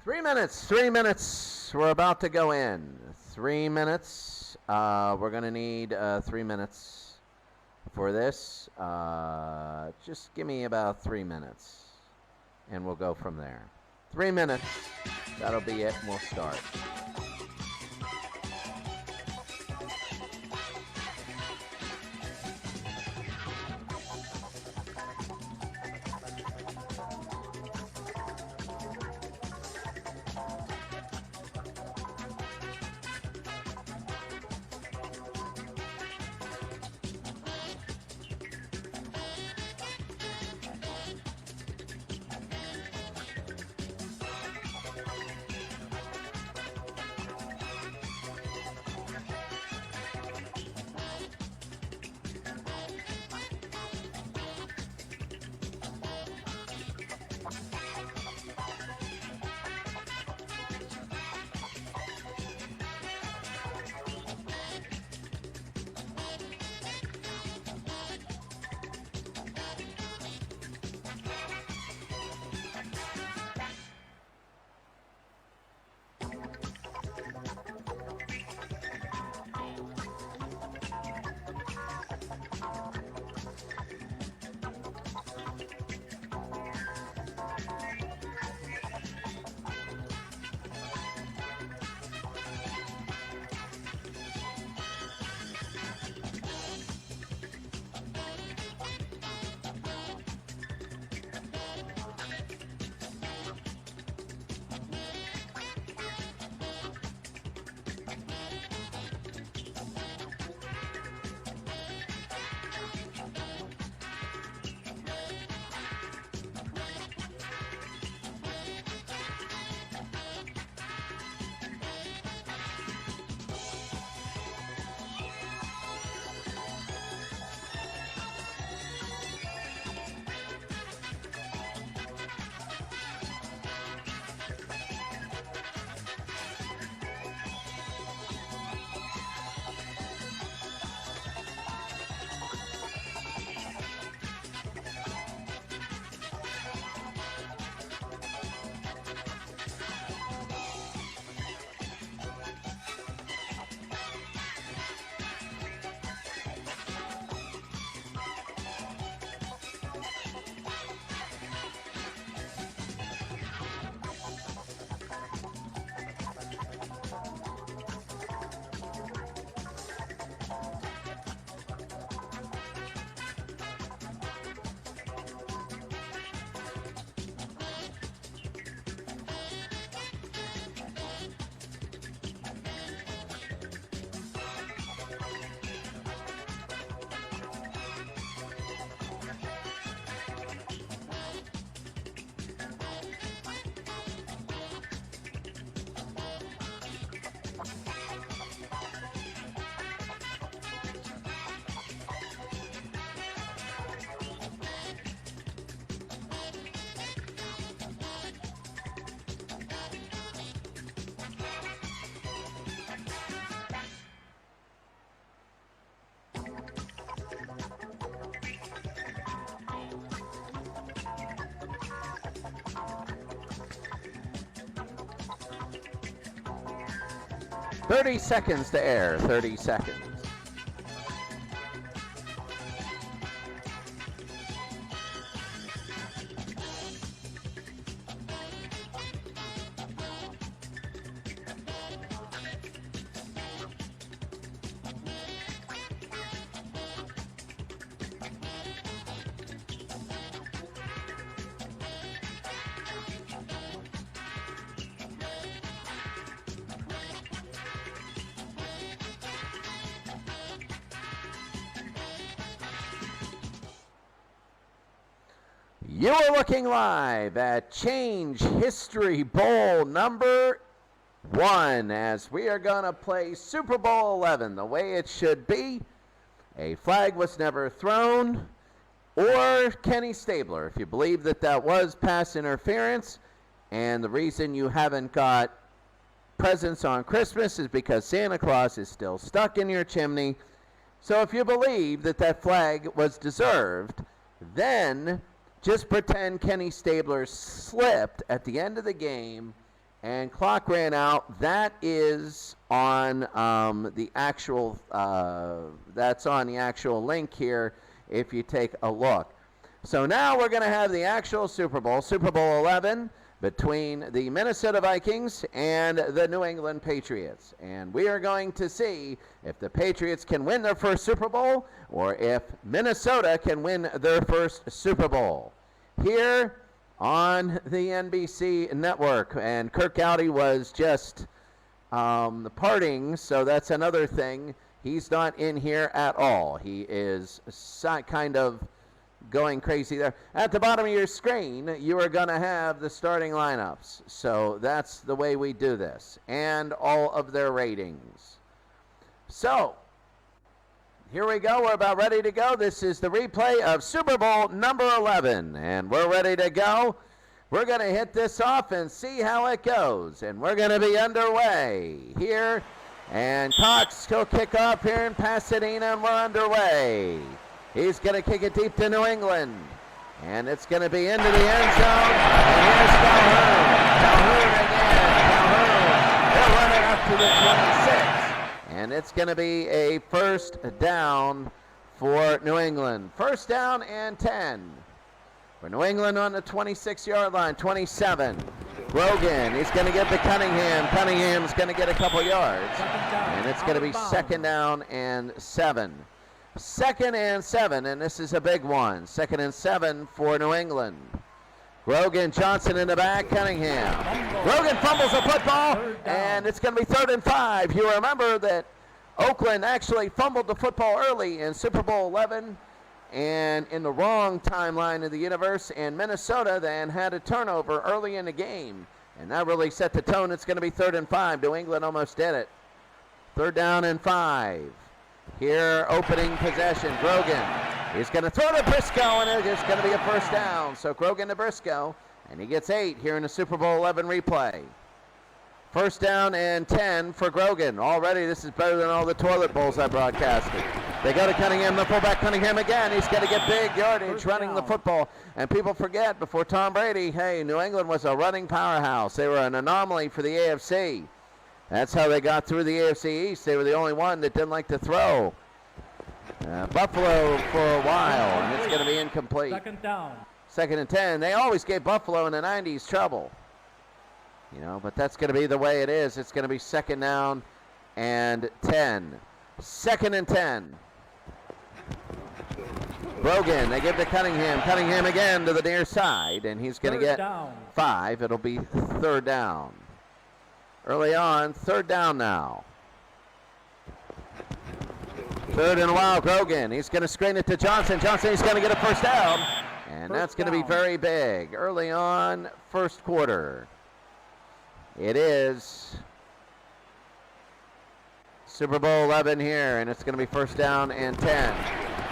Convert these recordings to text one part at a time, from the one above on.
3 minutes. 3 minutes. We're about to go in. 3 minutes. We're going to need 3 minutes for this. Just give me about 3 minutes, and we'll go from there. 3 minutes. That'll be it, and we'll start. Thirty seconds to air. 30 seconds. You are looking live at Change History Bowl number 1 as we are going to play Super Bowl 11 the way it should be. A flag was never thrown, or Kenny Stabler, if you believe that that was pass interference. And the reason you haven't got presents on Christmas is because Santa Claus is still stuck in your chimney. So if you believe that that flag was deserved, then just pretend Kenny Stabler slipped at the end of the game and clock ran out. That is on the actual, that's on the actual link here if you take a look. So now we're going to have the actual Super Bowl, Super Bowl 11, between the Minnesota Vikings and the New England Patriots. And we are going to see if the Patriots can win their first Super Bowl or if Minnesota can win their first Super Bowl. Here on the NBC network. And Kirk Gowdy was just partying, so that's another thing. He's not in here at all. He is kind of going crazy there. At the bottom of your screen, you are going to have the starting lineups. So that's the way we do this. And all of their ratings. So, here we go. We're about ready to go. This is the replay of Super Bowl number 11. And we're ready to go. We're going to hit this off and see how it goes. And we're going to be underway here. And Cox will kick off here in Pasadena, and we're underway. He's going to kick it deep to New England. And it's going to be into the end zone. And here's Calhoun. Calhoun again. Calhoun. They'll run it up to the 26. And it's going to be a first down for New England. First down and 10. For New England on the 26-yard line, 27. Grogan, he's going to get to Cunningham. Cunningham's going to get a couple yards. And it's going to be second down and 7. Second and 7, and this is a big one. Second and 7 for New England. Grogan, Johnson in the back, Cunningham. Grogan fumbles the football, and it's going to be 3rd and 5. You remember that Oakland actually fumbled the football early in Super Bowl 11 and in the wrong timeline of the universe, and Minnesota then had a turnover early in the game, and that really set the tone. It's going to be 3rd and 5. New England almost did it. 3rd down and 5. Here, opening possession, Grogan. He's going to throw to Briscoe, and it's going to be a first down. So Grogan to Briscoe, and he gets 8 here in the Super Bowl 11 replay. First down and 10 for Grogan. Already, this is better than all the toilet bowls I broadcasted. They go to Cunningham, the fullback Cunningham again. He's going to get big yardage running the football. And people forget, before Tom Brady, hey, New England was a running powerhouse. They were an anomaly for the AFC. That's how they got through the AFC East. They were the only one that didn't like to throw. Buffalo for a while, and it's going to be incomplete. Second down. Second and 10. They always gave Buffalo in the 90s trouble. You know, but that's going to be the way it is. It's going to be second down and 10. Second and 10. Brogan, they give to Cunningham. Cunningham again to the near side, and he's going to get 5. It'll be 3rd down. Early on, 3rd down now. 3rd and a while, Grogan. He's going to screen it to Johnson. Johnson, he's going to get a first down. And that's going to be very big. Early on, first quarter. It is Super Bowl 11 here, and it's going to be first down and 10.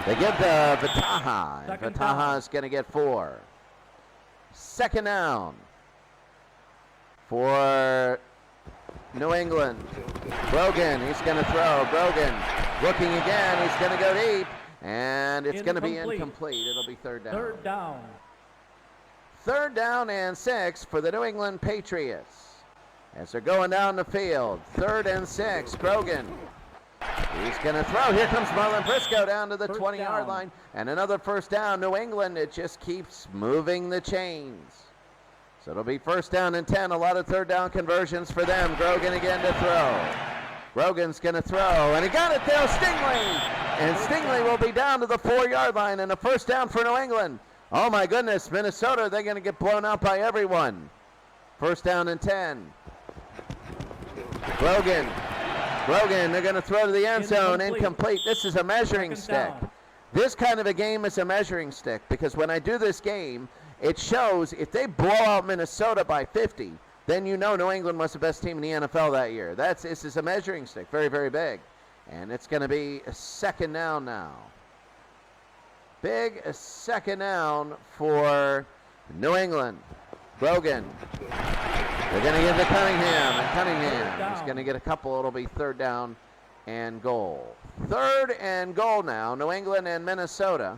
They give to Vataha, and Vataha is going to get 4. Second down for New England. Brogan, he's going to throw. Brogan looking again. He's going to go deep, and it's going to be incomplete. It'll be 3rd down. 3rd down. 3rd down and 6 for the New England Patriots as they're going down the field. 3rd and 6. Grogan. He's going to throw. Here comes Marlon Briscoe down to the 20-yard line. And another first down. New England, it just keeps moving the chains. So it'll be first down and 10. A lot of 3rd down conversions for them. Grogan again to throw. Grogan's going to throw. And he got it there, Stingley. And Stingley will be down to the 4-yard line. And a first down for New England. Oh, my goodness. Minnesota, they're going to get blown out by everyone. First down and 10. Grogan, they're going to throw to the end zone. Incomplete. This is a measuring stick. This kind of a game is a measuring stick because when I do this game, it shows if they blow out Minnesota by 50, then you know New England was the best team in the NFL that year. This is a measuring stick. Very, very big. And it's going to be a second down now. Big second down for New England. Grogan. They're going to give to Cunningham, and Cunningham is going to get a couple. It'll be 3rd down and goal. 3rd and goal now, New England and Minnesota.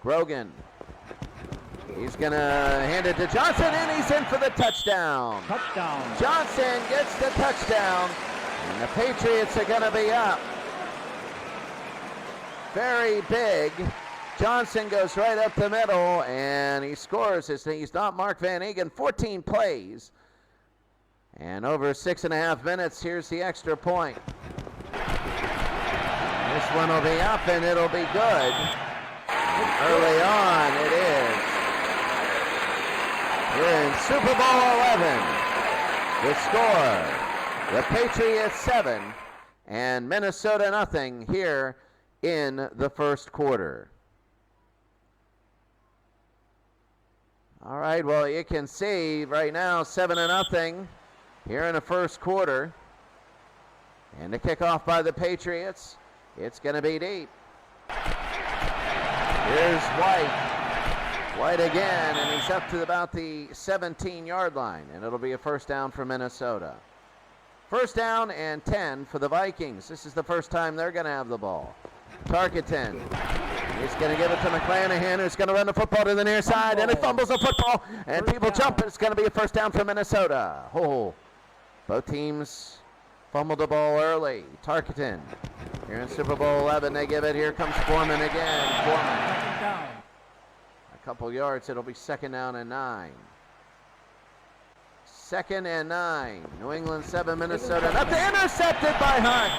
Grogan. He's going to hand it to Johnson, and he's in for the touchdown. Touchdown. Johnson gets the touchdown, and the Patriots are going to be up. Very big. Johnson goes right up the middle, and he scores. He's not Mark Van Egan. 14 plays. And over 6.5 minutes, here's the extra point. This one will be up, and it'll be good. Early on, it is. We're in Super Bowl 11. The score, the Patriots 7 and Minnesota nothing here in the first quarter. All right, well, you can see right now 7-0 here in the first quarter. And the kickoff by the Patriots, it's going to be deep. Here's White. White again, and he's up to about the 17-yard line, and it'll be a first down for Minnesota. First down and 10 for the Vikings. This is the first time they're going to have the ball. Tarkenton. He's going to give it to McClanahan, who's going to run the football to the near side, and he fumbles the football, and people jump. It's going to be a first down for Minnesota. Oh, both teams fumbled the ball early. Tarkenton. Here in Super Bowl 11, they give it. Here comes Foreman again. Foreman. A couple yards, it'll be 2nd down and 9. 2nd and 9. New England 7, Minnesota nothing. Intercepted by Hunt.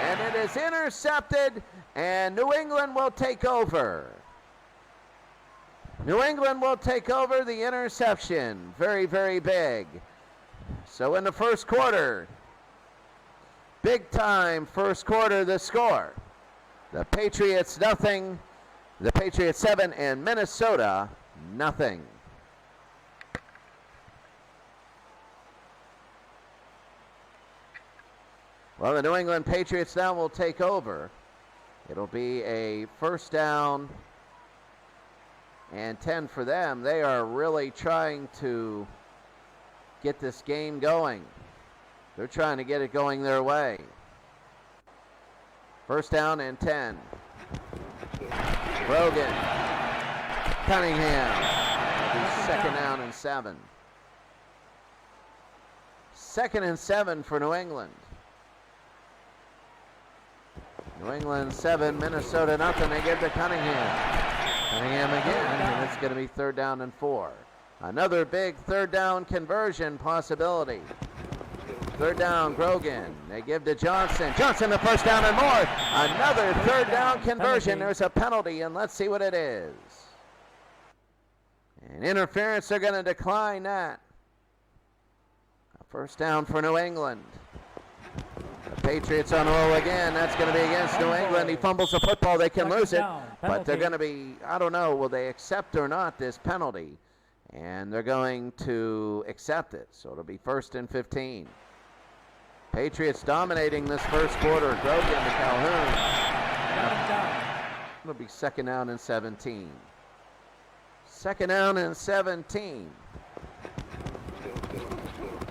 And it is intercepted, and New England will take over. New England will take over the interception. Very, very big. So in the first quarter, big time first quarter, the score. The Patriots nothing. The Patriots 7 and Minnesota nothing. Well, the New England Patriots now will take over. It'll be a first down and 10 for them. They are really trying to get this game going. They're trying to get it going their way. First down and 10. Brogan. Cunningham. It'll be 2nd down and 7. 2nd and 7 for New England. New England 7, Minnesota nothing. They give to Cunningham. Cunningham again, and it's going to be 3rd down and 4. Another big 3rd down conversion possibility. 3rd down, Grogan. They give to Johnson. Johnson the first down and more. Another 3rd down conversion. There's a penalty, and let's see what it is. And interference, they're going to decline that. A first down for New England. The Patriots on a roll again. That's going to be against New England. He fumbles the football. They can lose it. But they're going to be, I don't know, will they accept or not this penalty? And they're going to accept it. So it'll be 1st and 15. Patriots dominating this first quarter. Grogan to Calhoun. It'll be 2nd down and 17. 2nd down and 17.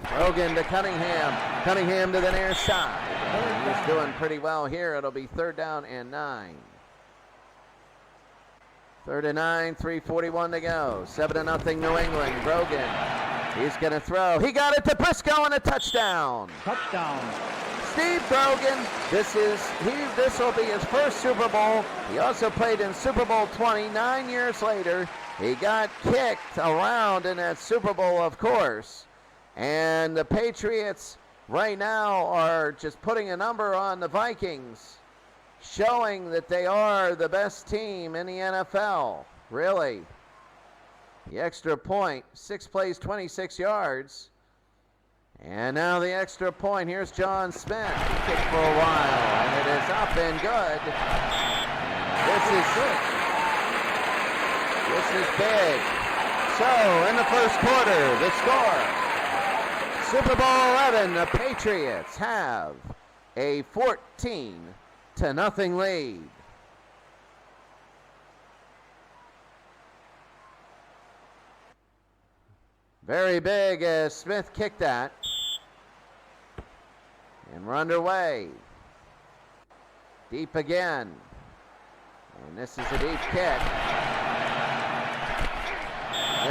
Grogan to Cunningham. Cunningham to the near side. He's doing pretty well here. It'll be 3rd down and 9. 3rd and 9, 3:41 to go. 7-0 New England. Grogan. He's going to throw. He got it to Briscoe and a touchdown. Touchdown. Steve Grogan. This will be his first Super Bowl. He also played in Super Bowl 20 9 years later. He got kicked around in that Super Bowl, of course. And the Patriots right now are just putting a number on the Vikings, showing that they are the best team in the NFL. Really. The extra point, 6 plays, 26 yards. And now the extra point. Here's John Smith. He kicked for a while, and it is up and good. This is big. So, in the first quarter, the score. Super Bowl 11, the Patriots have a 14-0 lead. Very big as Smith kicked that. And we're underway. Deep again. And this is a deep kick.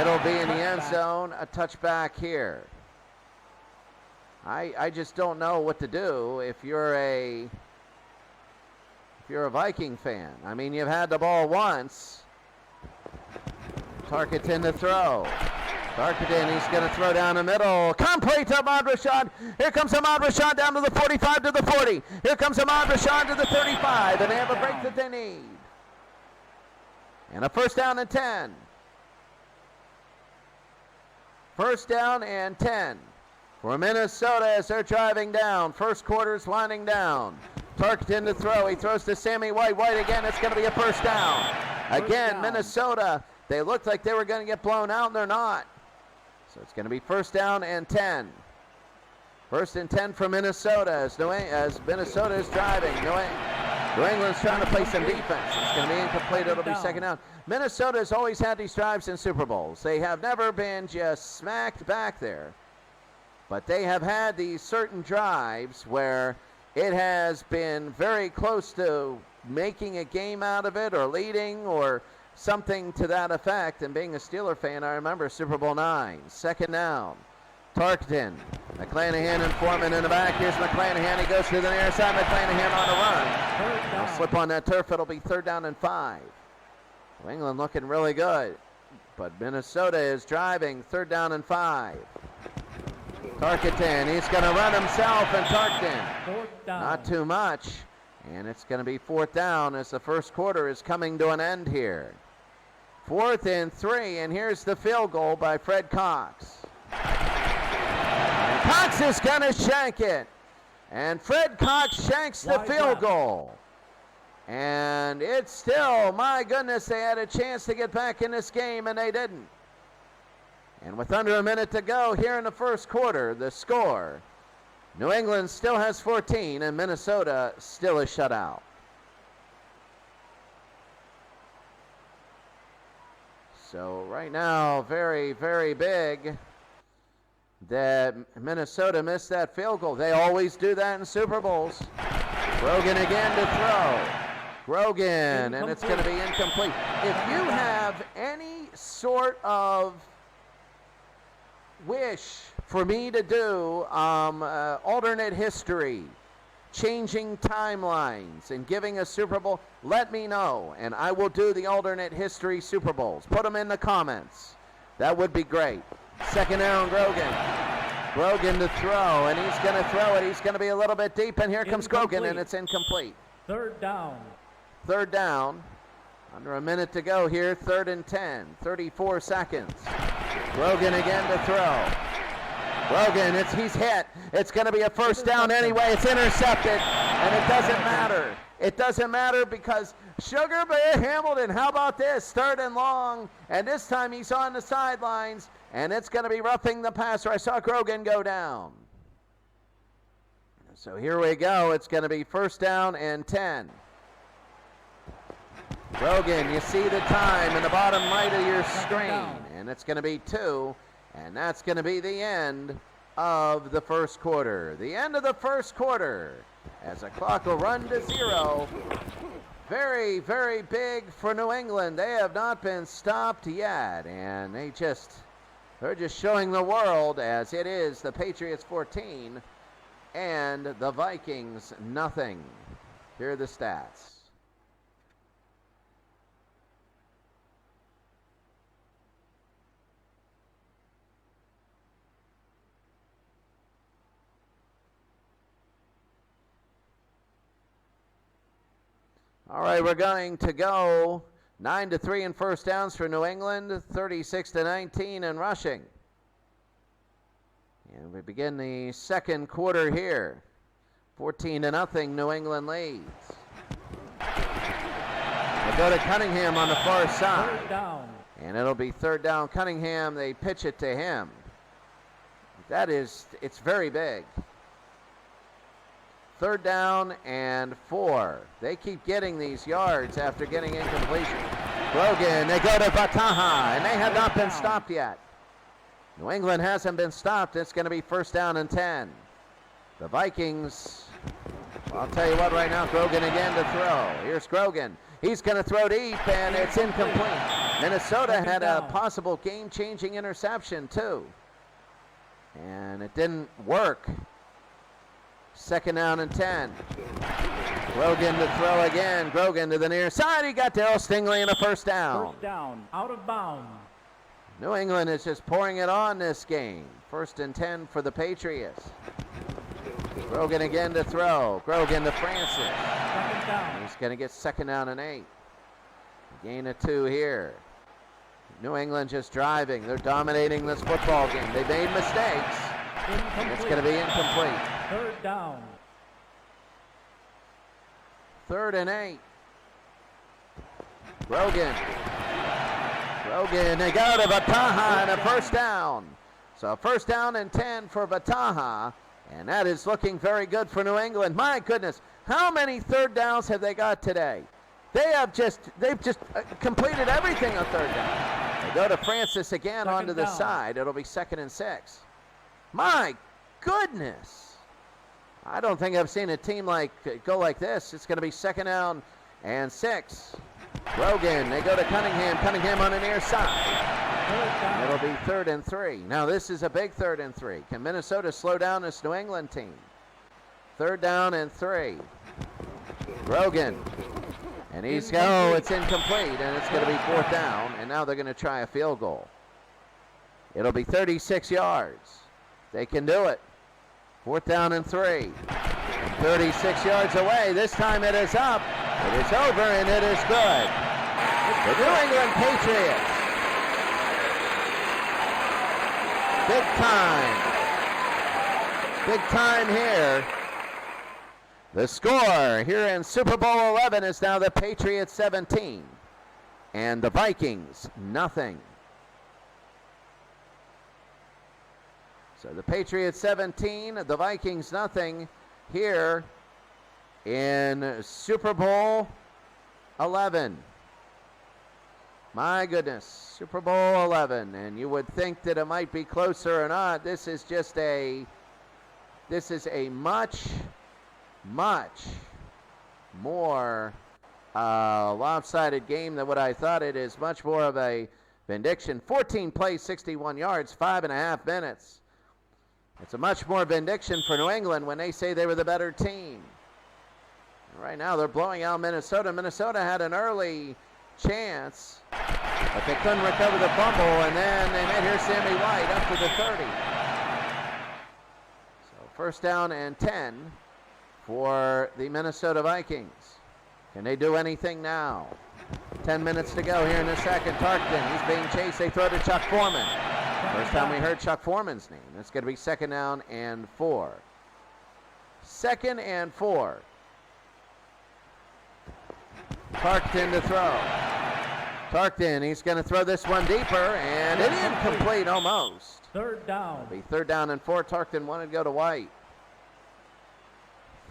It'll be in the end zone, a touchback here. I just don't know what to do if you're a Viking fan. I mean, you've had the ball once. Tarkenton to throw. Tarkenton, he's going to throw down the middle. Complete to Ahmad Rashad. Here comes Ahmad Rashad down to the 45 to the 40. Here comes Ahmad Rashad to the 35, and they have a break that they need. And a first down and 10. First down and 10 for Minnesota as they're driving down. First quarter's winding down. Tarkenton to throw. He throws to Sammy White. White again. It's going to be a first down. Again, Minnesota. They looked like they were going to get blown out, and they're not. So it's going to be first down and 10. First and 10 for Minnesota as Minnesota is driving. New England's trying to play some defense. It's going to be incomplete. It'll be second down. Minnesota has always had these drives in Super Bowls. They have never been just smacked back there. But they have had these certain drives where it has been very close to making a game out of it or leading or something to that effect. And being a Steeler fan, I remember Super Bowl IX. Second down. Tarkenton, McClanahan and Foreman in the back. Here's McClanahan. He goes to the near side. McClanahan on the run. He'll slip on that turf. It'll be third down and 5. New England looking really good. But Minnesota is driving. Third down and 5. Tarkenton, he's going to run himself, and Tarkenton, not too much. And it's going to be fourth down as the first quarter is coming to an end here. 4th and 3, and here's the field goal by Fred Cox. And Cox is going to shank it. And Fred Cox shanks the field goal. And it's still, my goodness, they had a chance to get back in this game, and they didn't. And with under a minute to go here in the first quarter, the score, New England still has 14, and Minnesota still is shut out. So right now, very, very big that Minnesota missed that field goal. They always do that in Super Bowls. Grogan again to throw. Grogan, and it's going to be incomplete. If you have any sort of wish for me to do alternate history, changing timelines, and giving a Super Bowl, let me know, and I will do the alternate history Super Bowls. Put them in the comments. That would be great. Second down, Grogan. Grogan to throw, and he's going to throw it. He's going to be a little bit deep, and here comes Grogan, and it's incomplete. Third down. Third down. Under a minute to go here. 3rd and 10. 34 seconds. Grogan again to throw. Grogan, he's hit. It's going to be a first down anyway. It's intercepted, and it doesn't matter. It doesn't matter because Sugar Bear Hamilton, how about this? 3rd and long, and this time he's on the sidelines, and it's going to be roughing the passer. I saw Grogan go down. So here we go. It's going to be first down and 10. Grogan, you see the time in the bottom right of your screen, and it's going to be 2, and that's going to be the end of the first quarter. The end of the first quarter as the clock will run to 0. Very, very big for New England. They have not been stopped yet, and they're just showing the world as it is the Patriots 14 and the Vikings nothing. Here are the stats. All right, we're going to go 9-3 in first downs for New England, 36-19 in rushing. And we begin the second quarter here. 14-0, New England leads. They go to Cunningham on the far side. Third down. And it'll be third down. Cunningham, they pitch it to him. It's very big. 3rd down and 4. They keep getting these yards after getting incompletion. Grogan, they go to Bataha, and they have not been stopped yet. New England hasn't been stopped. It's going to be first down and 10. The Vikings, I'll tell you what right now, Grogan again to throw. Here's Grogan. He's going to throw deep, and it's incomplete. Minnesota had a possible game-changing interception, too. And it didn't work. 2nd down and 10. Grogan to throw again. Grogan to the near side. He got Darryl Stingley in a first down. First down, out of bounds. New England is just pouring it on this game. 1st and 10 for the Patriots. Grogan again to throw. Grogan to Francis. 2nd down. He's going to get 2nd down and 8. Gain of 2 here. New England just driving. They're dominating this football game. They made mistakes. It's going to be incomplete. 3rd down. 3rd and 8. Grogan. Grogan, they go to Bataha and a first down. So 1st down and 10 for Bataha. And that is looking very good for New England. My goodness, how many 3rd downs have they got today? They've just completed everything on 3rd down. They go to Francis again onto the side. It'll be 2nd and 6. My goodness. I don't think I've seen a team go like this. It's going to be 2nd down and 6. Grogan, they go to Cunningham. Cunningham on the near side. It'll be 3rd and 3. Now this is a big 3rd and 3. Can Minnesota slow down this New England team? 3rd down and 3. Grogan. And it's incomplete, and it's going to be 4th down, and now they're going to try a field goal. It'll be 36 yards. They can do it. 4th down and 3. 36 yards away. This time it is up. It is over, and it is good. The New England Patriots. Big time. Big time here. The score here in Super Bowl 11 is now the Patriots 17 and the Vikings nothing. So the Patriots 17, the Vikings nothing here in Super Bowl 11. My goodness, Super Bowl 11, and you would think that it might be closer or not. This is a much more lopsided game than what I thought. It is much more of a vindication. 14 plays, 61 yards, 5.5 minutes. It's a much more vindication for New England when they say they were the better team. Right now they're blowing out Minnesota. Minnesota had an early chance, but they couldn't recover the fumble, and then they made here Sammy White up to the 30. So 1st down and 10 for the Minnesota Vikings. Can they do anything now? 10 minutes to go here in the second. Tarkton, he's being chased. They throw to Chuck Foreman. First time we heard Chuck Foreman's name. It's going to be 2nd down and 4. 2nd and 4. Tarkton to throw. Tarkton, he's going to throw this one deeper, and it incomplete almost. 3rd down. It'll be 3rd down and 4. Tarkton wanted to go to White.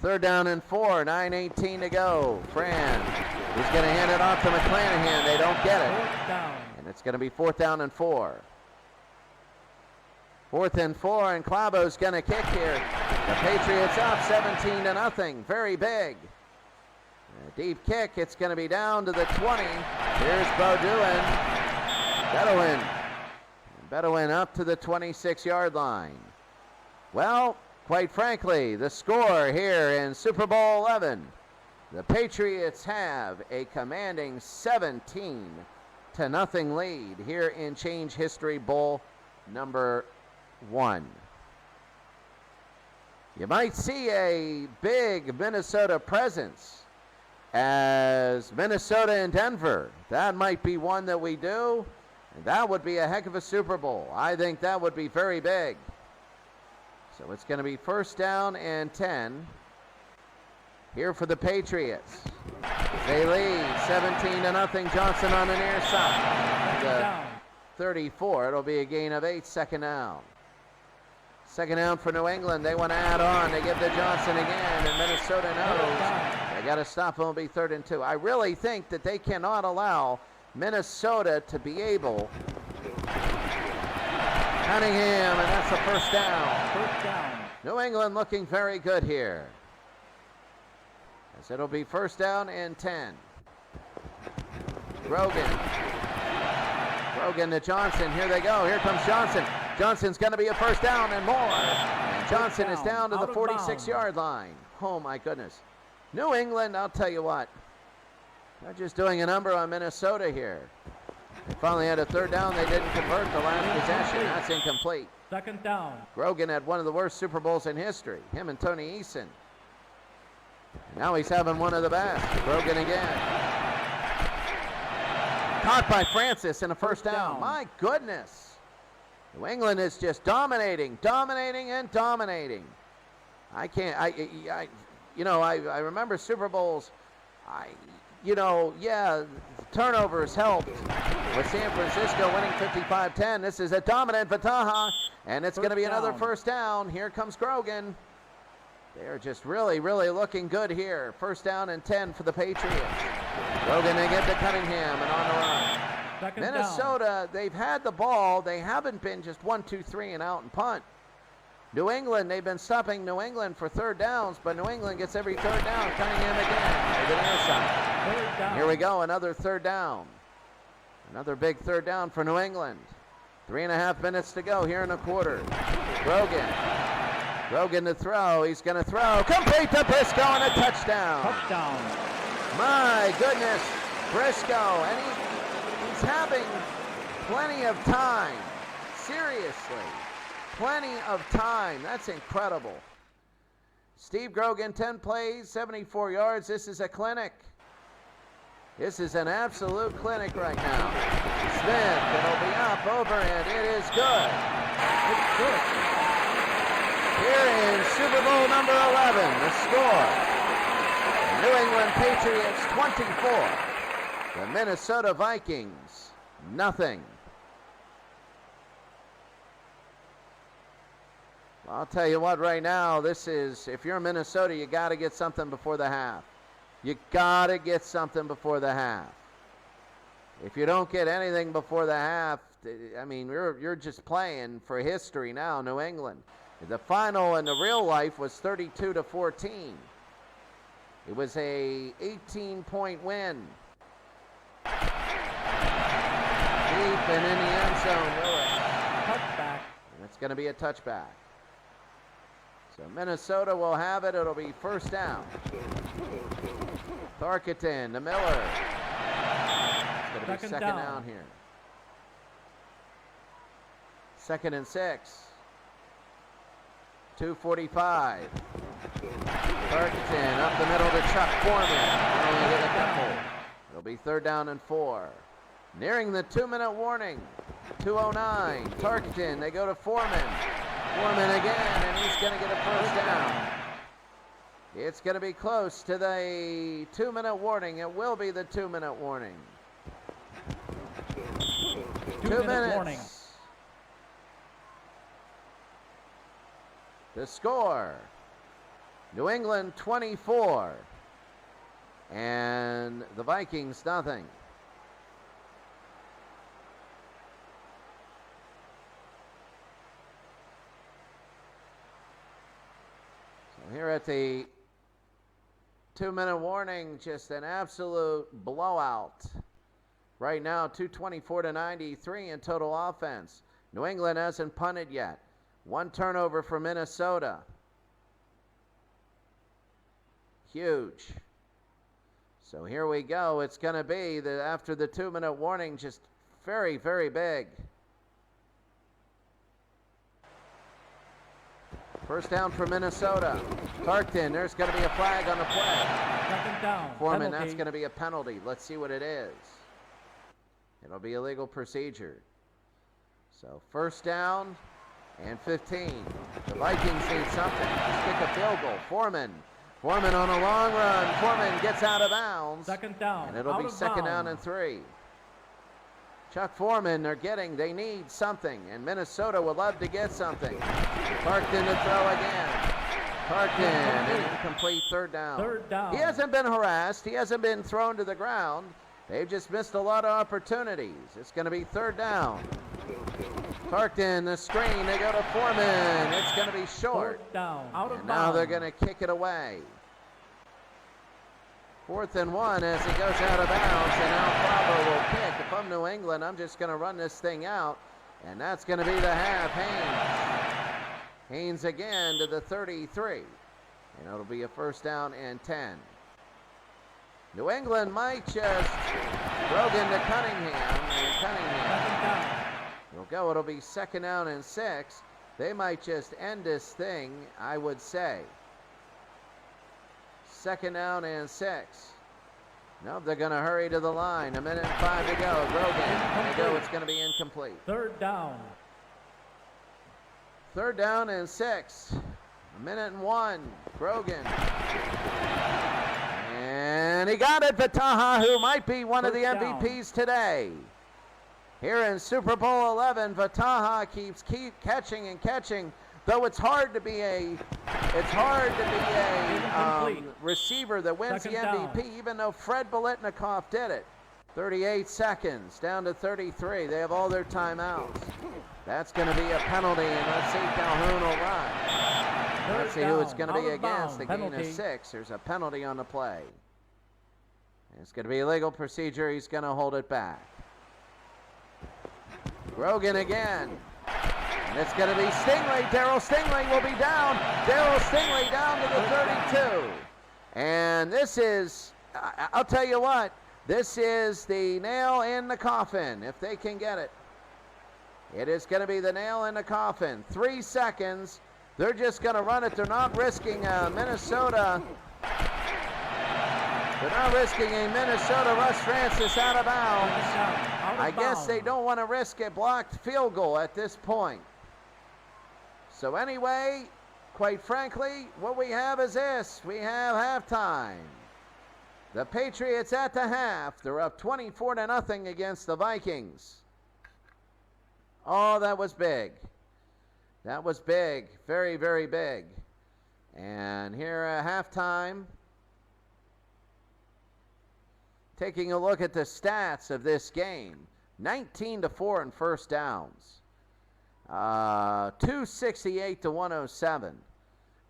3rd down and 4, 9:18 to go. Fran, he's going to hand it off to McClanahan. They don't get it. 4th down. And it's going to be 4th down and 4. 4th and 4, and Clabo's going to kick here. The Patriots up 17-0. Very big. A deep kick. It's going to be down to the 20. Here's Beaudoin. Bedouin up to the 26-yard line. Well, quite frankly, the score here in Super Bowl 11, the Patriots have a commanding 17-0 lead here in Change History Bowl number 1. You might see a big Minnesota presence as Minnesota and Denver. That might be one that we do, and that would be a heck of a Super Bowl. I think that would be very big. So it's going to be 1st down and 10 here for the Patriots. They lead 17-0. Johnson on the near side. The 34. It'll be a gain of 8. 2nd down. 2nd down for New England. They want to add on. They give to Johnson again, and Minnesota knows they got to stop him. It'll be 3rd and 2. I really think that they cannot allow Minnesota to be able. Cunningham, and that's a 1st down. 1st down. New England looking very good here. As it'll be 1st down and 10. Grogan. Grogan to Johnson. Here they go. Here comes Johnson. Johnson's going to be a first down and more. And Johnson is down to the 46-yard line. Oh, my goodness. New England, I'll tell you what. They're just doing a number on Minnesota here. They finally had a third down. They didn't convert the last possession. That's incomplete. Second down. Grogan had one of the worst Super Bowls in history. Him and Tony Eason. Now he's having one of the best. Grogan again. Caught by Francis in a first down. My goodness. New England is just dominating, and dominating. I can't, I remember Super Bowls. Turnovers helped with San Francisco winning 55-10. This is a dominant Vataha, and it's going to be another first down. Here comes Grogan. They're just really, really looking good here. First down and 10 for the Patriots. Grogan, they get to Cunningham and on the run. Minnesota, they've had the ball. They haven't been just 1, 2, 3 and out and punt. New England, they've been stopping New England for third downs, but New England gets every third down. Cunningham again. To the near side. Here we go, another third down. Another big third down for New England. 3.5 minutes to go here in the quarter. Grogan to throw. He's going to throw. Complete to Briscoe and a touchdown. My goodness, Briscoe. And he's having plenty of time. Seriously. Plenty of time. That's incredible. Steve Grogan, 10 plays, 74 yards. This is a clinic. This is an absolute clinic right now. Smith, it'll be up, over, and it is good. It's good. Here in Super Bowl number 11, the score. New England Patriots 24. The Minnesota Vikings, nothing. I'll tell you what, right now, this is, if you're Minnesota, you got to get something before the half. You got to get something before the half. If you don't get anything before the half, I mean, you're just playing for history now, New England. The final in the real life was 32-14. It was a 18-point win. Deep and in the end zone, Lewis. Touchback. And it's going to be a touchback. So Minnesota will have it. It'll be first down. Tharkenton to Miller. It's going to be second down here. 2nd and 6. 2:45. Tharkenton up the middle to Chuck Foreman. Only get a couple. It'll be 3rd down and 4. Nearing the 2-minute warning. 2:09. Tharkenton, they go to Foreman. Foreman again, and he's going to get a first down. It's going to be close to the 2-minute warning. It will be the 2-minute warning. 2 minutes. Warning. The score, New England 24, and the Vikings nothing. Here at the 2-minute warning, just an absolute blowout. Right now, 224-93 in total offense. New England hasn't punted yet. 1 turnover for Minnesota. Huge. So here we go. It's going to be, after the 2-minute warning, just very, very big. First down for Minnesota. Tarkton, there's going to be a flag on the play. 2nd down. Foreman, Penalty. that's going to be a penalty. Let's see what it is. It'll be a legal procedure. So 1st down and 15. The Vikings need something. Let's kick a field goal. Foreman on a long run. Foreman gets out of bounds. 2nd down. And it'll be 2nd down and 3. Chuck Foreman, they need something, and Minnesota would love to get something. Tarkton to throw again. Tarkton, an incomplete 3rd down. 3rd down. He hasn't been harassed. He hasn't been thrown to the ground. They've just missed a lot of opportunities. It's going to be 3rd down. Tarkton, the screen. They go to Foreman. It's going to be short. 4th down. Out of And bounds. now they're going to kick it away. 4th and 1 as he goes out of bounds, and now Bravo will kick. If I'm New England, I'm just going to run this thing out, and that's going to be the half. Haynes again to the 33, and it'll be a 1st down and 10. New England might just Brogan to Cunningham, and Cunningham will go. It'll be 2nd down and 6. They might just end this thing, I would say. 2nd down and 6. Nope, they're going to hurry to the line. 1 minute and 5 to go. Brogan, there you go. It's going to be incomplete. 3rd down. 3rd down and 6. 1 minute and 1. Brogan. And he got it. Vataha, who might be one of the MVPs today. Here in Super Bowl 11, Vataha keeps catching and catching. Though it's hard to be a receiver that wins the MVP, even though Fred Biletnikoff did it. 38 seconds, down to 33. They have all their timeouts. That's going to be a penalty, and let's see if Calhoun will run. Let's see who it's going to be against. The gain of 6. There's a penalty on the play. It's going to be a legal procedure. He's going to hold it back. Brogan again. And it's going to be Stingley. Darryl Stingley will be down. Darryl Stingley down to the 32. And this is, I'll tell you what, this is the nail in the coffin, if they can get it. It is going to be the nail in the coffin. 3 seconds. They're just going to run it. They're not risking Minnesota. They're not risking a Minnesota Russ Francis out of bounds. I guess they don't want to risk a blocked field goal at this point. So anyway, quite frankly, what we have is this. We have halftime. The Patriots at the half. They're up 24-0 against the Vikings. Oh, that was big. That was big. Very, very big. And here at halftime, taking a look at the stats of this game. 19-4 in 1st downs. 268 to 107.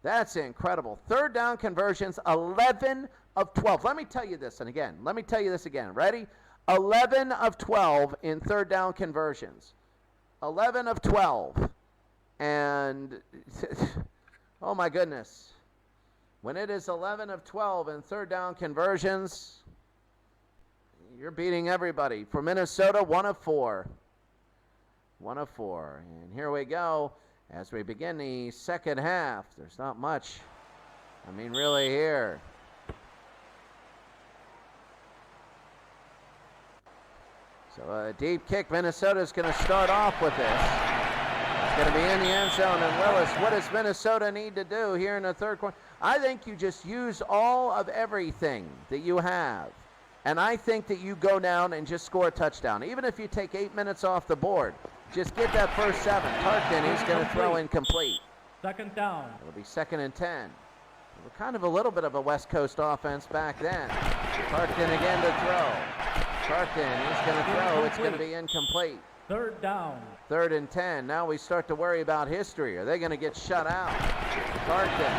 That's incredible. 3rd down conversions, 11 of 12. Let me tell you this, and again, let me tell you this again. Ready? 11 of 12 in 3rd down conversions. 11 of 12. And, oh my goodness. When it is 11 of 12 in 3rd down conversions, you're beating everybody. For Minnesota, 1 of 4. 1 of 4. And here we go as we begin the 2nd half. There's not much, I mean, really here. So a deep kick. Minnesota's going to start off with this. It's going to be in the end zone. And Willis, what does Minnesota need to do here in the 3rd quarter? I think you just use all of everything that you have. And I think that you go down and just score a touchdown. Even if you take 8 minutes off the board, just get that first 7. Tarkton, he's going to throw incomplete. 2nd down. It'll be 2nd and 10. We're kind of a little bit of a West Coast offense back then. Tarkton again to throw. Tarkton, he's going to throw. It's going to be incomplete. 3rd down. 3rd and 10. Now we start to worry about history. Are they going to get shut out? Tarkton.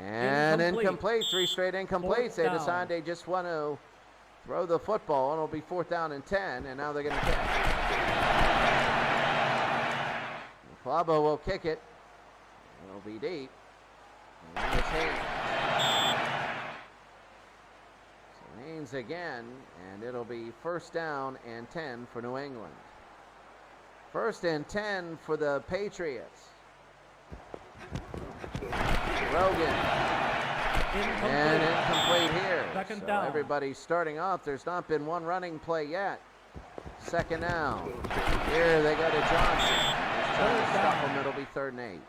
And incomplete. 3 straight incompletes. They decide they just want to throw the football, and it'll be 4th down and 10, and now they're going to kick. Flabo will kick it. It'll be deep. And it's Haynes. So Haynes again, and it'll be 1st down and 10 for New England. 1st and 10 for the Patriots. Rogan. And incomplete here. 2nd so down. Everybody's starting off. There's not been one running play yet. 2nd down. Here they go to Johnson. He's trying to stop him. It'll be 3rd and 8.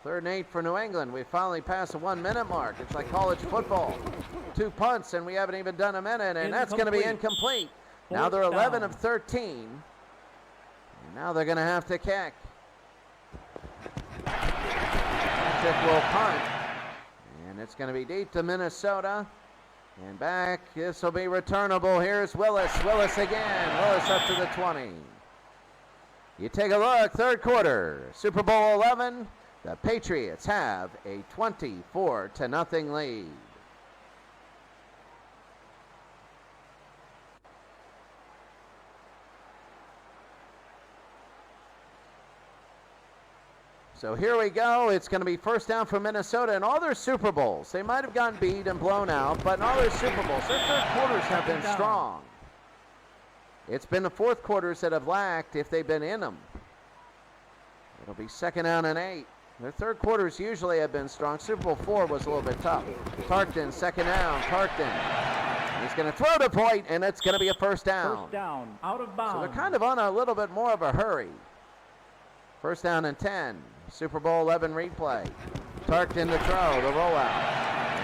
3rd and 8 for New England. We finally passed the 1 minute mark. It's like college football. 2 punts and we haven't even done a minute, and that's going to be incomplete. Now they're 11 of 13. And now they're going to have to kick. Patrick will punt. And it's going to be deep to Minnesota. And back. This will be returnable. Here's Willis. Willis again. Willis up to the 20. You take a look. 3rd quarter. Super Bowl 11. The Patriots have a 24-0 lead. So here we go. It's going to be first down for Minnesota in all their Super Bowls. They might have gotten beat and blown out, but in all their Super Bowls, their third quarters have been strong. It's been the fourth quarters that have lacked if they've been in them. It'll be second down and 8. Their third quarters usually have been strong. Super Bowl 4 was a little bit tough. Tarkton, second down. Tarkton. He's going to throw the point, and it's going to be a first down. First down, out of bounds. So they're kind of on a little bit more of a hurry. First down and 10. Super Bowl 11 replay. Tarkton to throw, the rollout.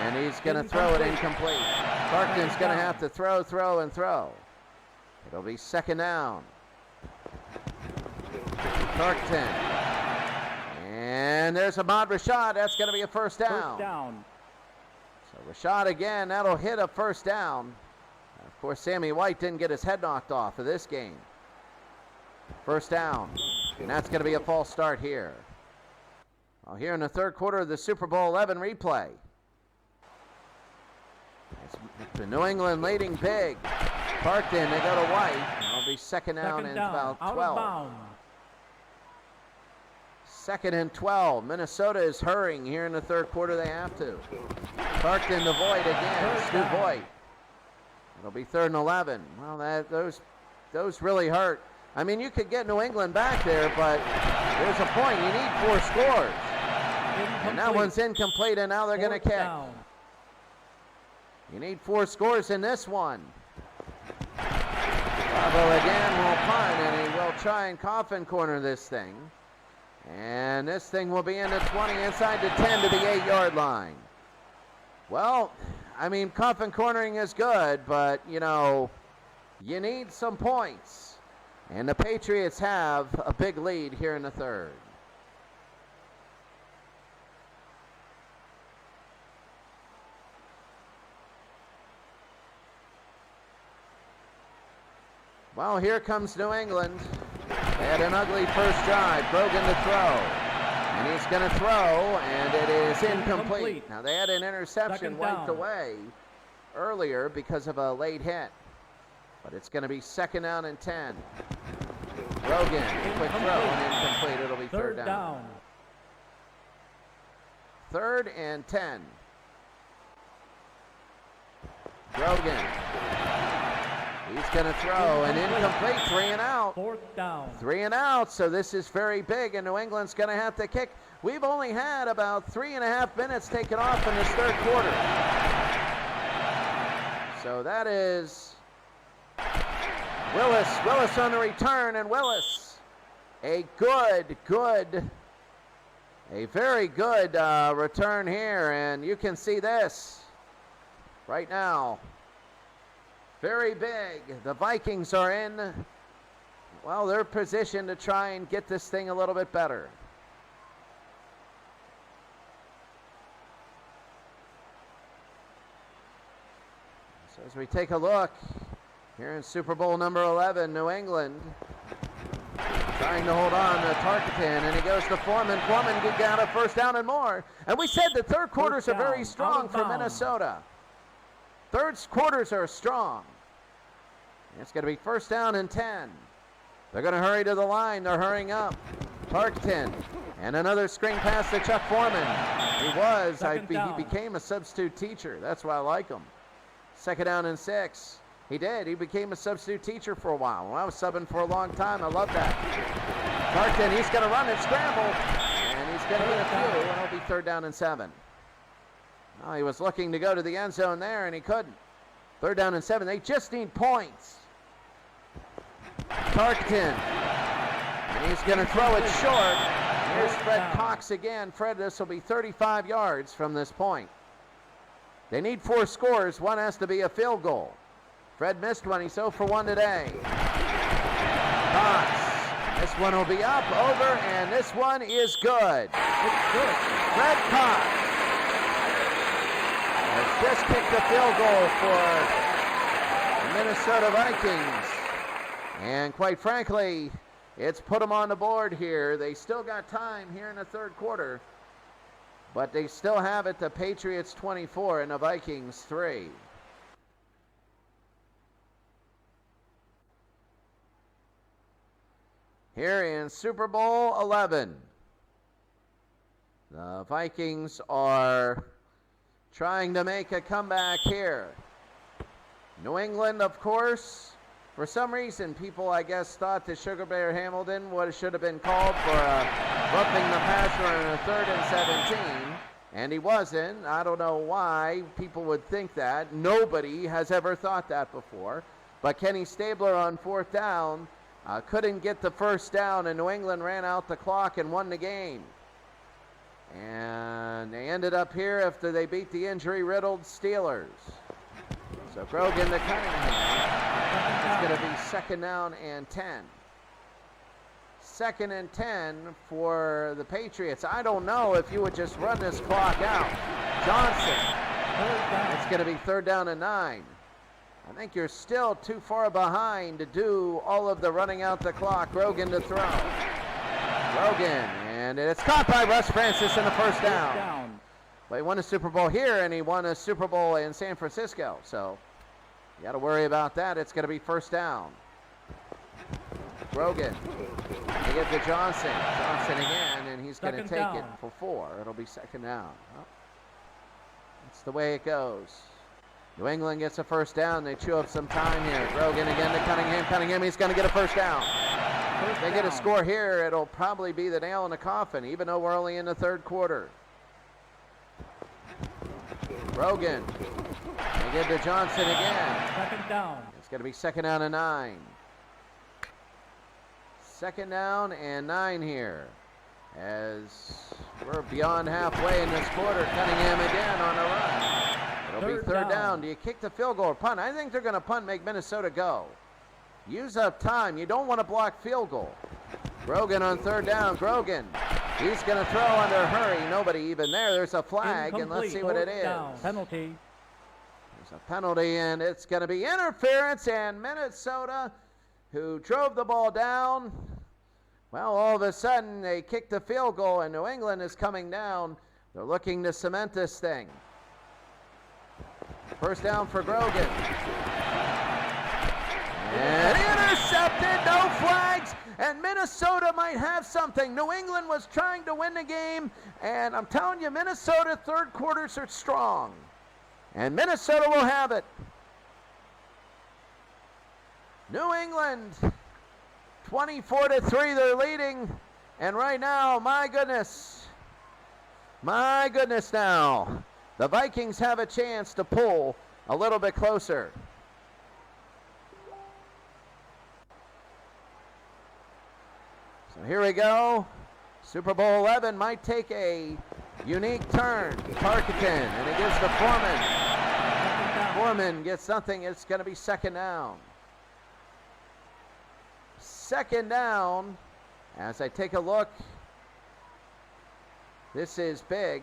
And he's going to throw it incomplete. Tarkton's going to have to throw, and throw. It'll be second down. Tarkton. And there's Ahmad Rashad. That's going to be a first down. First down. So Rashad again, that'll hit a first down. Of course, Sammy White didn't get his head knocked off of this game. First down. And that's going to be a false start here. Well, here in the third quarter of the Super Bowl 11 replay. It's the New England leading big. Parked in, they go to White. It'll be second down and about 12. Out of bounds. Second and 12. Minnesota is hurrying here in the third quarter. They have to. Parked in the void again. Stu Voigt. It'll be third and 11. Well, those really hurt. I mean, you could get New England back there, but there's a point. You need 4 scores. And that one's incomplete, and now they're going to kick. Down. You need 4 scores in this one. Bravo again will punt, and he will try and coffin corner this thing. And this thing will be in the 20, inside the 10 to the 8-yard line. Well, I mean, coffin cornering is good, but, you know, you need some points. And the Patriots have a big lead here in the third. Well, here comes New England. They had an ugly first drive. Brogan to throw. And he's going to throw, and it is incomplete. Now, they had an interception wiped away earlier because of a late hit. But it's going to be second down and 10. Brogan, quick throw and incomplete. It'll be third down. Third and 10. Brogan. He's going to throw an incomplete, 3 and out. Fourth down. 3 and out, so this is very big, and New England's going to have to kick. We've only had about 3.5 minutes taken off in this third quarter. So that is Willis on the return, and Willis, a very good return here, and you can see this right now. Very big. The Vikings are in, well, they're positioned to try and get this thing a little bit better. So as we take a look here in Super Bowl number 11, New England trying to hold on to Tarkenton, and he goes to Foreman. Foreman got a first down and more. And we said the third quarters are very strong for Minnesota. Third quarters are strong. It's going to be first down and 10. They're going to hurry to the line. They're hurrying up. Tarkenton. And another screen pass to Chuck Foreman. He became a substitute teacher. That's why I like him. Second down and 6. He did. He became a substitute teacher for a while. Well, I was subbing for a long time. I love that. Tarkenton, he's going to run and scramble. And he's going to get a few. And it'll be third down and 7. Oh, he was looking to go to the end zone there, and he couldn't. Third down and 7. They just need points. Tarkenton. And he's going to throw it short. Here's Fred Cox again. Fred, this will be 35 yards from this point. They need 4 scores. One has to be a field goal. Fred missed one. He's 0 for 1 today. Cox. This one will be up, over, and this one is good. It's good. Fred Cox has just kicked a field goal for the Minnesota Vikings. And quite frankly, it's put them on the board here. They still got time here in the third quarter, but they still have it, the Patriots 24 and the Vikings 3. Here in Super Bowl 11. The Vikings are trying to make a comeback here. New England, of course, for some reason, people, I guess, thought that Sugar Bear Hamilton should have been called for roughing the passer on a 3rd and 17, and he wasn't. I don't know why people would think that. Nobody has ever thought that before. But Kenny Stabler on 4th down couldn't get the first down, and New England ran out the clock and won the game. And they ended up here after they beat the injury-riddled Steelers. So Grogan to Cunningham. It's going to be 2nd down and 10. 2nd and 10 for the Patriots. I don't know if you would just run this clock out. Johnson. It's going to be 3rd down and 9. I think you're still too far behind to do all of the running out the clock. Grogan to throw. Grogan, and it's caught by Russ Francis in the first down. Well, he won a Super Bowl here, and he won a Super Bowl in San Francisco. So you got to worry about that. It's going to be 1st down. Grogan. They get to Johnson. Johnson again, and he's going to take it for 4. It'll be 2nd down. Well, that's the way it goes. New England gets a 1st down. They chew up some time here. Grogan again to Cunningham. Cunningham, he's going to get a 1st down. If they get a score here, it'll probably be the nail in the coffin, even though we're only in the 3rd quarter. Grogan. They give to Johnson again. 2nd down. It's going to be 2nd down and 9. 2nd down and 9 here. As we're beyond halfway in this quarter, Cunningham again on a run. It'll be 3rd down. Do you kick the field goal or punt? I think they're going to punt, make Minnesota go. Use up time. You don't want to block field goal. Grogan on 3rd down. Grogan. He's going to throw under hurry. Nobody even there. There's a flag, and let's see what it is. Penalty. There's a penalty, and it's going to be interference, and Minnesota, who drove the ball down, well, all of a sudden, they kicked the field goal, and New England is coming down. They're looking to cement this thing. 1st down for Grogan. And intercepted, no flags, and Minnesota might have something. New England was trying to win the game, and I'm telling you, Minnesota 3rd quarters are strong. And Minnesota will have it. New England, 24-3, they're leading. And right now, my goodness now, the Vikings have a chance to pull a little bit closer. So here we go. Super Bowl 11 might take a unique turn. Tarkenton, and it gives to Foreman. Foreman gets something. It's going to be 2nd down. 2nd down. As I take a look, this is big.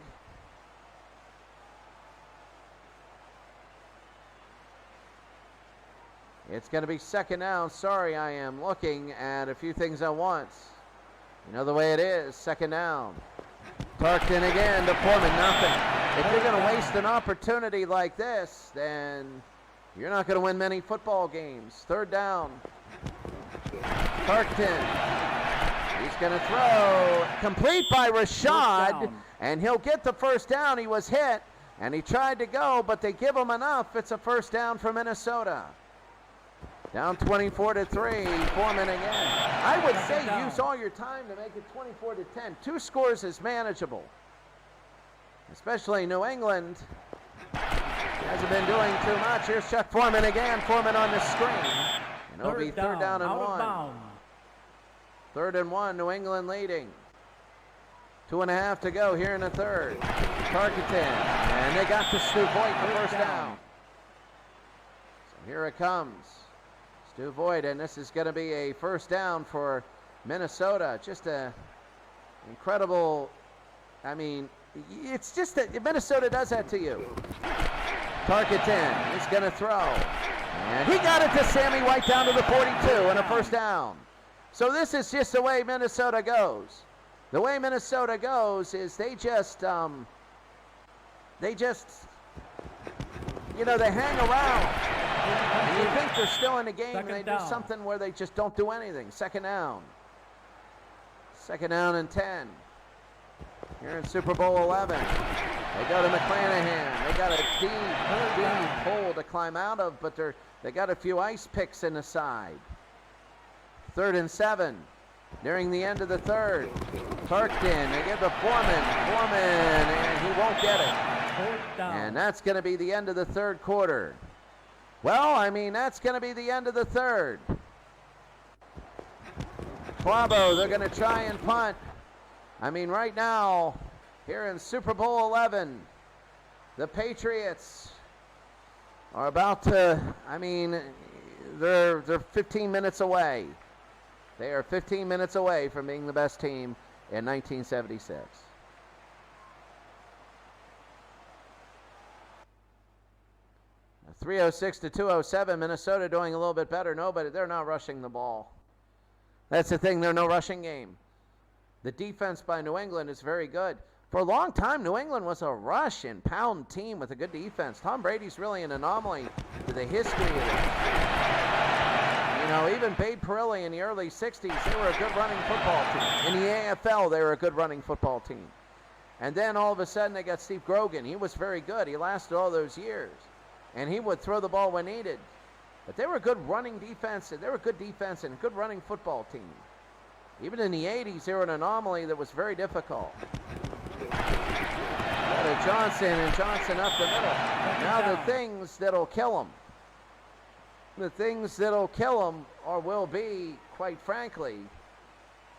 It's going to be 2nd down. Sorry, I am looking at a few things at once. You know the way it is. 2nd down. Tarkenton again to Foreman. Nothing. If you're going to waste an opportunity like this, then you're not going to win many football games. 3rd down. Tarkenton. He's going to throw. Complete by Rashad. And he'll get the 1st down. He was hit. And he tried to go, but they give him enough. It's a 1st down for Minnesota. Down 24-3, Foreman again. I would say use all your time to make it 24-10. 2 scores is manageable. Especially New England hasn't been doing too much. Here's Chuck Foreman again. Foreman on the screen. And it'll be 3rd down and 1. 3rd and 1, New England leading. 2.5 to go here in the 3rd. Tarkenton, and they got to Stu Voigt for 1st down. So here it comes. Stu Voigt, and this is going to be a 1st down for Minnesota. Just a incredible, I mean, it's just that Minnesota does that to you. Tarkenton is going to throw. And he got it to Sammy White down to the 42 and a 1st down. So this is just the way Minnesota goes. The way Minnesota goes is they just, you know, they hang around. And you think they're still in the game, and they do something where they just don't do anything. 2nd down. 2nd down and 10. Here here in Super Bowl 11. They go to McClanahan. They got a deep hole to climb out of, but they got a few ice picks in the side. 3rd and 7. Nearing the end of the third. Tarkton, they give to Foreman. And he won't get it. 4th down. And that's going to be the end of the third quarter. Well, I mean, that's going to be the end of the third. Quabo, they're going to try and punt. I mean, right now, here in Super Bowl 11, the Patriots are about to, I mean, they're 15 minutes away. They are 15 minutes away from being the best team in 1976. .306 to 207, Minnesota doing a little bit better. No, but they're not rushing the ball. That's the thing, they're no rushing game. The defense by New England is very good. For a long time, New England was a rush and pound team with a good defense. Tom Brady's really an anomaly to the history of it. You know, even Bade Parilli in the early 60s, they were a good running football team. In the AFL, they were a good running football team. And then all of a sudden, they got Steve Grogan. He was very good. He lasted all those years. And he would throw the ball when needed. But they were a good running defense. They were a good defense and a good running football team. Even in the 80s, they were an anomaly that was very difficult. Johnson and Johnson up the middle. Now the things that'll kill them. The things that'll kill them will be, quite frankly,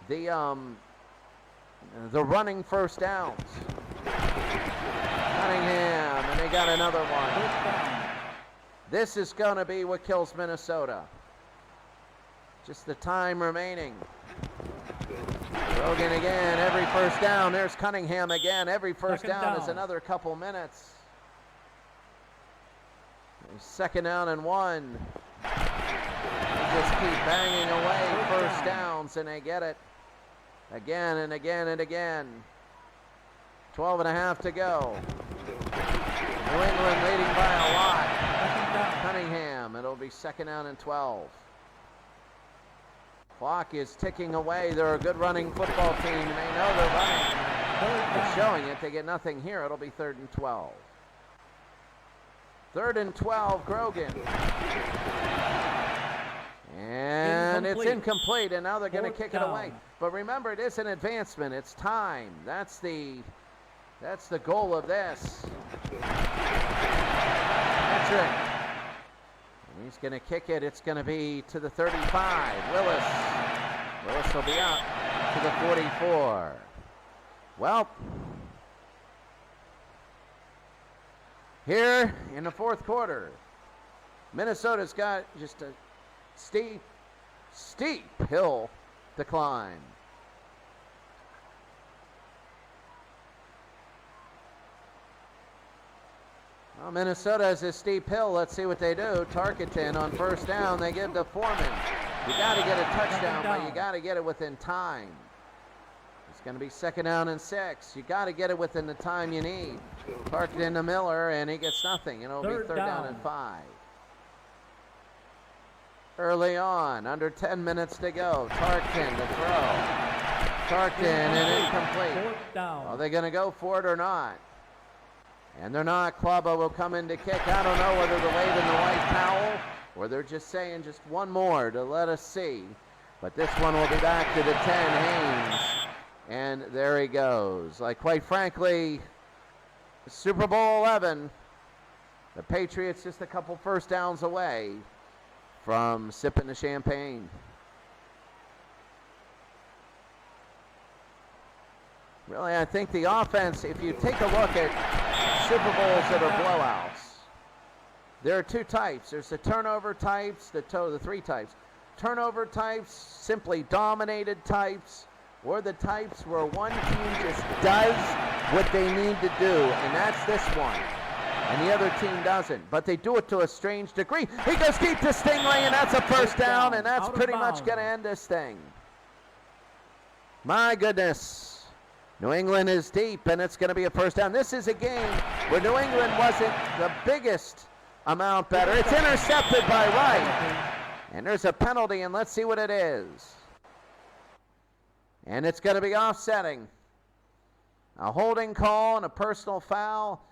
the running first downs. Cunningham, and they got another one. This is going to be what kills Minnesota. Just the time remaining. Rogan again, every first down. There's Cunningham again. Every first down is another couple minutes. 2nd down and 1. They just keep banging away first downs, and they get it again and again and again. 12 and a half to go. New England leading by a lot. Cunningham, it'll be 2nd down and 12. Clock is ticking away. They're a good running football team. They know they're running. They're showing it. They get nothing here. It'll be 3rd and 12. 3rd and 12, Grogan. And it's incomplete, and now they're going to kick it away. But remember, it is an advancement. It's time. That's the goal of this. Patrick. He's going to kick it. It's going to be to the 35. Willis will be out to the 44. Well, here in the 4th quarter, Minnesota's got just a steep hill to climb. Well, Minnesota has a steep hill. Let's see what they do. Tarkenton on first down. They give to Foreman. You got to get a touchdown, but you got to get it within time. It's going to be 2nd down and 6. You got to get it within the time you need. Tarkenton to Miller, and he gets nothing. It'll be 3rd down and 5. Early on, under 10 minutes to go. Tarkenton to throw. Tarkenton and incomplete. Are they going to go for it or not? And they're not. Quabo will come in to kick. I don't know whether they're waving the white towel or they're just saying just one more to let us see. But this one will be back to the 10, Haynes. And there he goes. Like, quite frankly, Super Bowl 11, the Patriots just a couple first downs away from sipping the champagne. Really, I think the offense, if you take a look at Super Bowls that are blowouts, there are 2 types. There's the turnover types, the 3 types. Turnover types, simply dominated types, or the types where one team just does what they need to do, and that's this one. And the other team doesn't, but they do it to a strange degree. He goes deep to Stingley, and that's a first down, and that's pretty much going to end this thing. My goodness. New England is deep, and it's going to be a first down. This is a game where New England wasn't the biggest amount better. It's intercepted by Wright. And there's a penalty, and let's see what it is. And it's going to be offsetting. A holding call and a personal foul.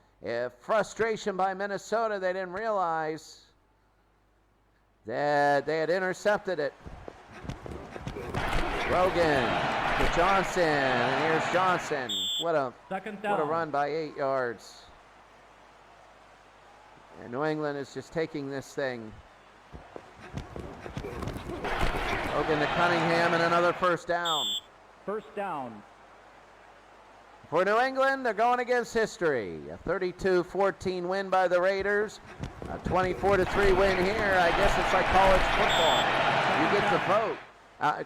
Frustration by Minnesota. They didn't realize that they had intercepted it. Rogan to Johnson, and here's Johnson. What a run by 8 yards. And New England is just taking this thing. Rogan to Cunningham, and another first down. First down. For New England, they're going against history. A 32-14 win by the Raiders. A 24-3 win here. I guess it's like college football. You get to vote.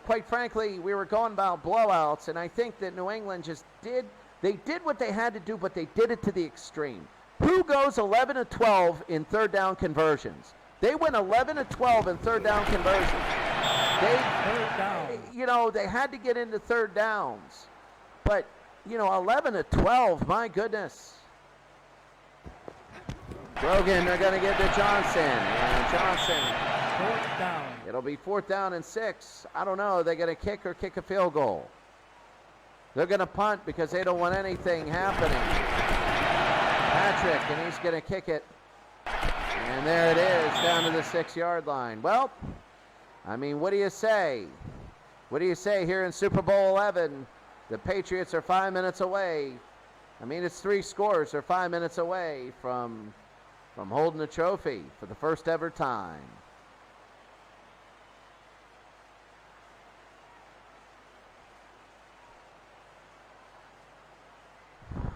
Quite frankly, we were going about blowouts, and I think that New England just did what they had to do, but they did it to the extreme. Who goes 11-12 in third down conversions? They went 11-12 in third down conversions. They had to get into third downs. But, 11-12, my goodness. Grogan, they're going to get to Johnson. And Johnson. Fourth down. It'll be 4th down and 6. I don't know. They're going to kick or kick a field goal. They're going to punt because they don't want anything happening. Patrick, and he's going to kick it. And there it is, down to the 6-yard line. Well, what do you say? What do you say here in Super Bowl 11? The Patriots are 5 minutes away. It's 3 scores. They're 5 minutes away from holding the trophy for the first ever time.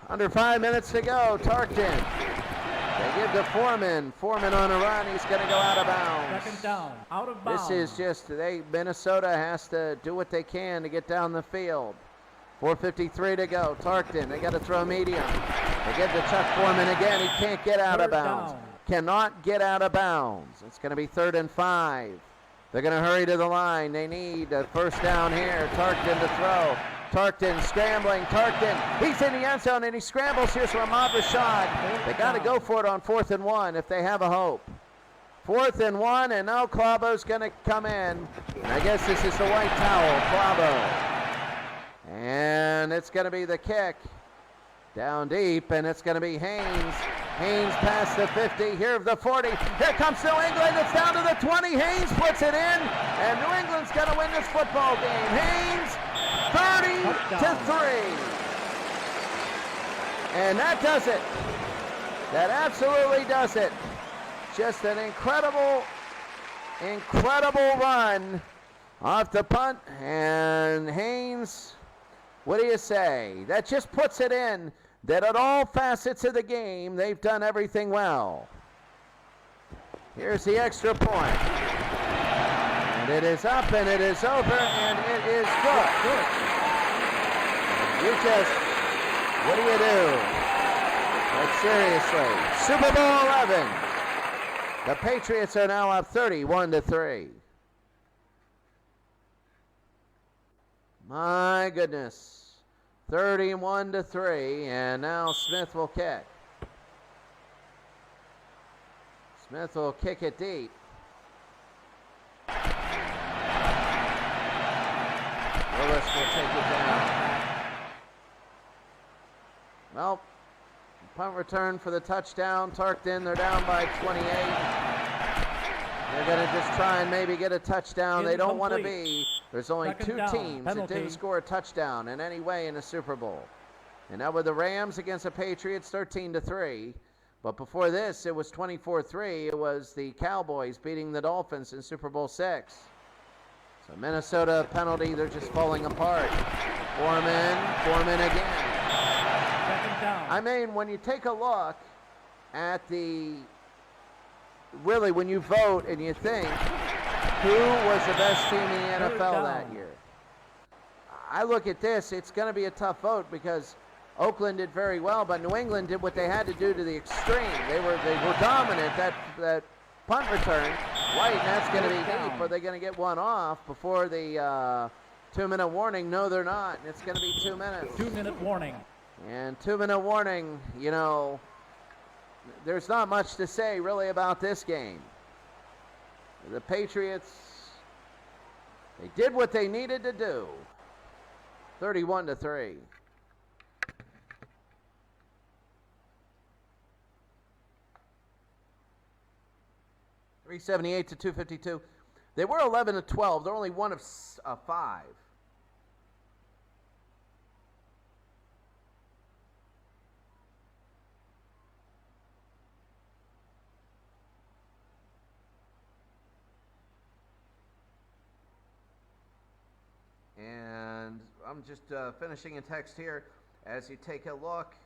Under 5 minutes to go. Tarkton. They give to Foreman. Foreman on a run. He's going to go out of bounds. Second down. Out of bounds. This is just, Minnesota has to do what they can to get down the field. 4:53 to go. Tarkton. They got to throw medium. They give to Chuck Foreman again. He can't get out of bounds. Cannot get out of bounds. It's going to be 3rd and 5. They're going to hurry to the line. They need a first down here. Tarkton to throw. Tarkton scrambling. Tarkton, he's in the end zone, and he scrambles. Here's Ahmad Rashad. They got to go for it on 4th and 1 if they have a hope. 4th and 1, and now Clabo's going to come in. And I guess this is the white towel, Clabo. And it's going to be the kick. Down deep, and it's going to be Haynes. Haynes past the 50, here the 40. Here comes New England. It's down to the 20. Haynes puts it in, and New England's going to win this football game. Haynes, 30-3. And that does it. That absolutely does it. Just an incredible run off the punt. And Haynes, what do you say? That just puts it in that at all facets of the game, they've done everything well. Here's the extra point. And it is up, and it is over, and it is good. What do you do? Like, seriously. Super Bowl 11. The Patriots are now up 31-3. My goodness. 31-3, and now Smith will kick. Smith will kick it deep. Willis will take it down. Well, punt return for the touchdown. Tarkton, they're down by 28. They're going to just try and maybe get a touchdown. They don't want to be. There's only 2 teams that didn't score a touchdown in any way in the Super Bowl. And that were the Rams against the Patriots, 13-3. But before this, it was 24-3. It was the Cowboys beating the Dolphins in Super Bowl 6. So Minnesota penalty, they're just falling apart. Foreman again. Second down. When you take a look at really when you vote and you think, who was the best team in the NFL that year? I look at this, it's going to be a tough vote because Oakland did very well, but New England did what they had to do to the extreme. They were dominant. That punt return, White, and that's going to be deep. Are they going to get one off before the 2-minute warning? No, they're not. It's going to be 2 minutes. 2-minute warning. And 2-minute warning, there's not much to say really about this game. The Patriots, they did what they needed to do. 31-3. 378 to 252. They were 11 to 12. They're only one of 5. And I'm just finishing in text here as you take a look.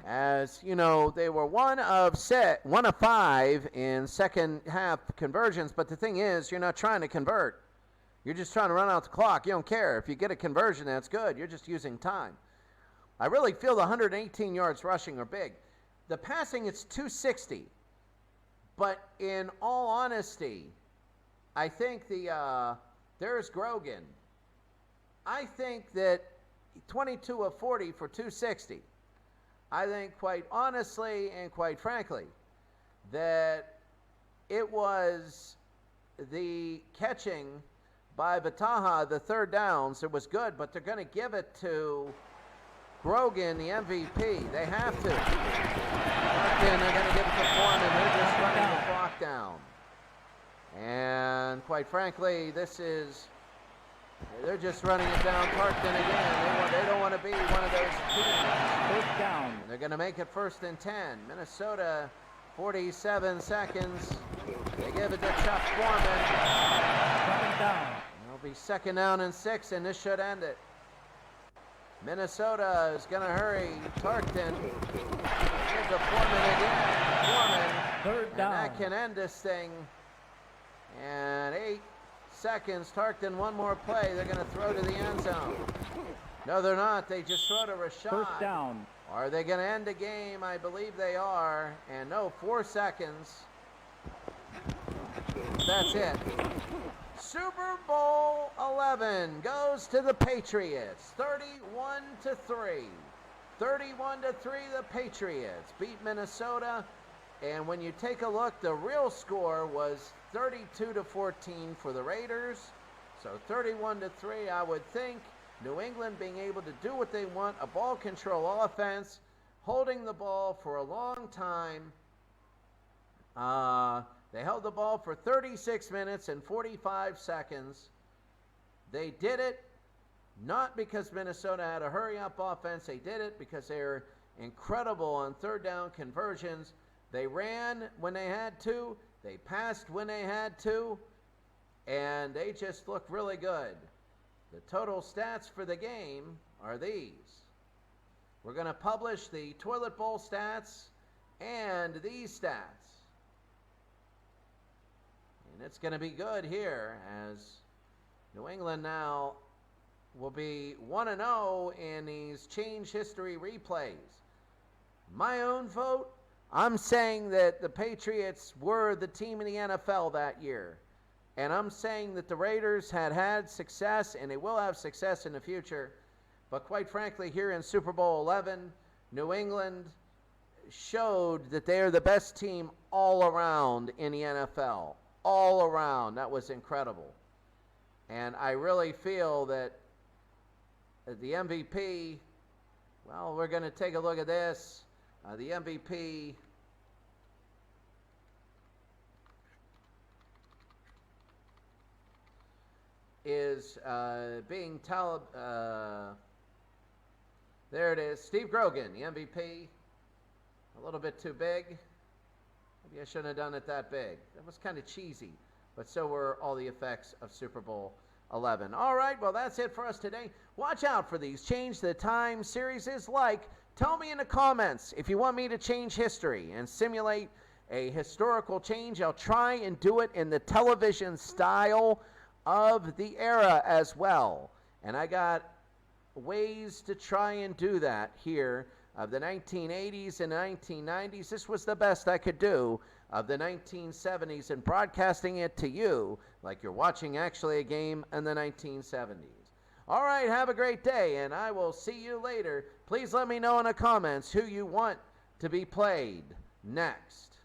As you know, they were one of 5 in second half conversions, but the thing is, you're not trying to convert. You're just trying to run out the clock. You don't care. If you get a conversion, that's good. You're just using time. I really feel the 118 yards rushing are big. The passing, it's 260. But in all honesty, I think there's Grogan. I think that 22 of 40 for 260. I think quite honestly and quite frankly that it was the catching by Bataha, the third downs, it was good, but they're going to give it to Grogan, the MVP. They have to. Again, they're going to give it to Foreman. They're just running the clock down. And quite frankly, they're just running it down. Tarkton again. They don't want to be one of those teams. First down. They're going to make it 1st and 10. Minnesota, 47 seconds. They give it to Chuck Foreman. Second down. It'll be 2nd down and 6, and this should end it. Minnesota is going to hurry. Tarkton gives to Foreman again. Foreman. Third down. And that can end this thing. And 8 seconds. Tarkton, one more play. They're going to throw to the end zone. No, they're not. They just throw to Rashad. First down. Are they going to end the game? I believe they are. And no, 4 seconds. That's it. Super Bowl 11 goes to the Patriots. 31 to 3. 31 to 3, the Patriots beat Minnesota. And when you take a look, the real score was 32 to 14 for the Raiders. So 31 to 3, I would think. New England being able to do what they want, a ball control offense, holding the ball for a long time. They held the ball for 36 minutes and 45 seconds. They did it not because Minnesota had a hurry-up offense. They did it because they were incredible on third down conversions. They ran when they had to. They passed when they had to. And they just looked really good. The total stats for the game are these. We're going to publish the Toilet Bowl stats and these stats. And it's going to be good here as New England now will be 1-0 in these change history replays. My own vote, I'm saying that the Patriots were the team in the NFL that year. And I'm saying that the Raiders had success and they will have success in the future. But quite frankly, here in Super Bowl 11, New England showed that they are the best team all around in the NFL. All around. That was incredible. And I really feel that the MVP, well, we're going to take a look at this. The MVP is being there it is. Steve Grogan, the MVP. A little bit too big. Maybe I shouldn't have done it that big. That was kind of cheesy. But so were all the effects of Super Bowl 11. All right, well, that's it for us today. Watch out for these Change the Time series. Tell me in the comments if you want me to change history and simulate a historical change. I'll try and do it in the television style of the era as well. And I got ways to try and do that here of the 1980s and 1990s. This was the best I could do of the 1970s and broadcasting it to you like you're watching actually a game in the 1970s. All right, have a great day, and I will see you later. Please let me know in the comments who you want to be played next.